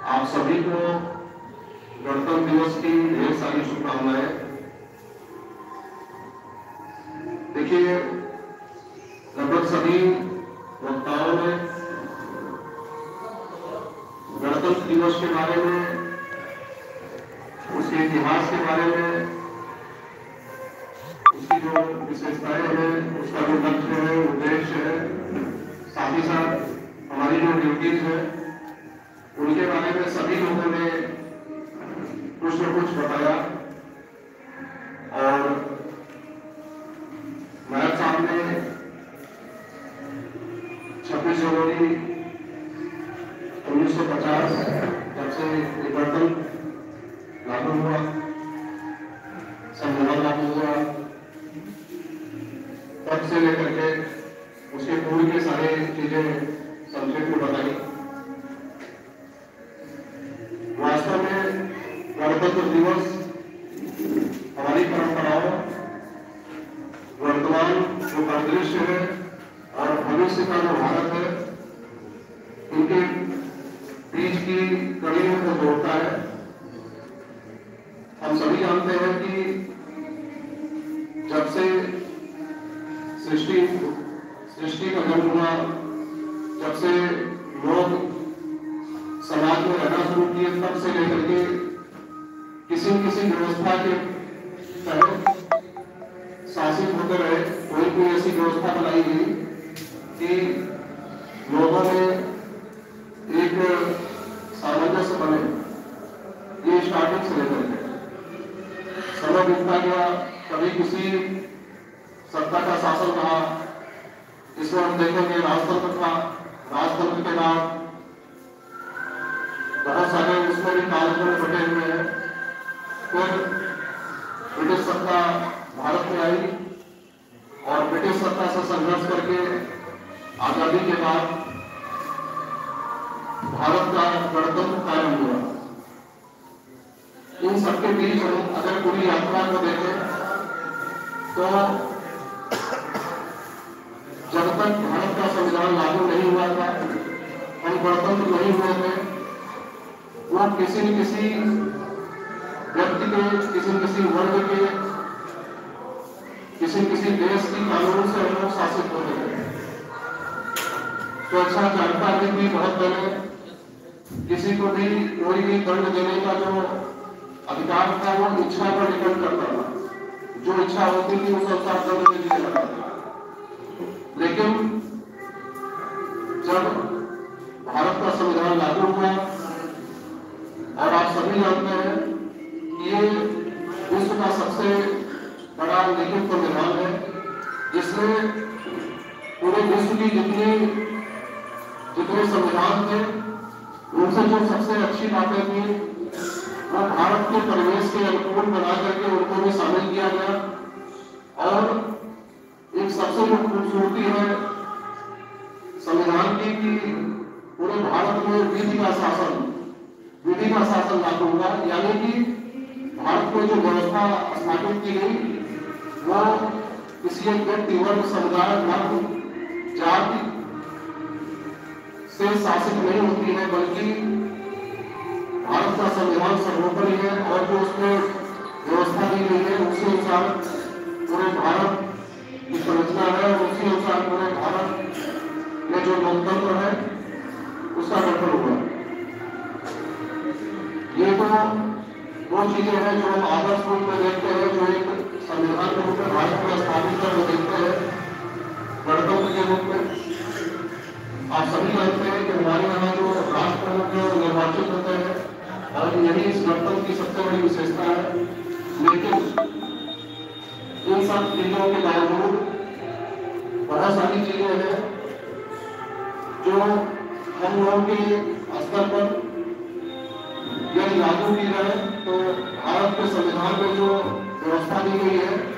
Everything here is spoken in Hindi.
आप सभी को गणतंत्र दिवस की ढेर सारी शुभकामनाएं। देखिए, लगभग सभी वक्ताओं ने गणतंत्र दिवस के बारे में, उसके इतिहास के बारे में, उसकी जो विशेषताएं हैं, उसका जो लक्ष्य है, उद्देश्य है, साथ ही साथ हमारी जो ड्यूटीज है उनके बारे में सभी लोगों ने कुछ न कुछ बताया। और मेरे सामने 26 जनवरी 1950 जब से गणतंत्र लागू हुआ, संविधान लागू हुआ, तब से लेकर के उसके पूर्व के सारे चीजें संक्षेप में बताई। वास्तव में गणतंत्र दिवस हमारी परंपराओं, वर्तमान जो परिदृश्य है और भविष्य का जो भारत है, इनके बीच की कड़ियों को जोड़ता है। हम सभी जानते हैं कि जब से सृष्टि का जन्म हुआ, जब से लोग समाज में रहना शुरू किए, तब से लेकर के किसी न किसी व्यवस्था के तहत शासित होते रहे। कोई ऐसी व्यवस्था बनाई गई कि लोगों में एक सामंजस्य बने। ये स्टार्टिंग से लेकर के समय बीतता गया, कभी किसी सत्ता का शासन रहा, इसमें हम देखेंगे राजतंत्र था, राजतंत्र के बाद बहुत सारे उसमें भी कालखंड बटे हुए हैं। फिर ब्रिटिश सत्ता भारत में आई और ब्रिटिश सत्ता से संघर्ष करके आजादी के बाद भारत का गणतंत्र कायम हुआ। इन सबके बीच हम अगर पूरी यात्रा को देखें तो जब तक भारत का संविधान लागू नहीं हुआ था, हम गणतंत्र नहीं हुए थे, वो किसी न किसी व्यक्ति के, किसी न किसी वर्ग के, किसी न किसी देश की कानून से हम लोग शासित होते थे। स्वेच्छा जानता है कि बहुत पहले किसी को भी कोई भी दंड देने का जो अधिकार था वो इच्छा पर डिपेंड करता था। जो इच्छा होती थी उस अनुसार दंड दे दिया जाता था। लेकिन जब भारत का संविधान लागू हुआ, और आप सभी जानते हैं कि ये विश्व का सबसे बड़ा लिखित संविधान है, जिसमें पूरे विश्व की जितने संविधान थे उनसे जो सबसे अच्छी बातें थी वो भारत के परिवेश के अनुकूल बना करके उनको भी शामिल किया गया। और एक सबसे जो खूबसूरती है संविधान की कि पूरे भारत में विधि का शासन लागू हुआ। यानी कि भारत में जो व्यवस्था स्थापित की गई वो किसी एक व्यक्ति, वर्ग, समुदाय, धर्म, जाति से शासित नहीं होती है, बल्कि भारत का संविधान सर्वोपरि है। और जो उसमें व्यवस्था दी गई है उसी अनुसार पूरे भारत की संरचना है, और उसी अनुसार पूरे भारत में जो लोकतंत्र है उसका गठन हुआ। ये तो वो चीजें हैं जो हम आदर्श रूप में देखते हैं, जो एक संविधान के रूप में भारत में स्थापित कर देखते हैं गणतंत्र के रूप में। आप सभी जानते हैं कि हमारे यहाँ जो राष्ट्रप्रमुख निर्वाचित होते हैं, और यही इस गणतंत्र की सबसे बड़ी विशेषता है। लेकिन इन सब चीजों के बावजूद बहुत सारी चीजें हैं जो हम लोगों के स्तर पर यदि लागू की जाए तो भारत के संविधान में जो व्यवस्था दी गई है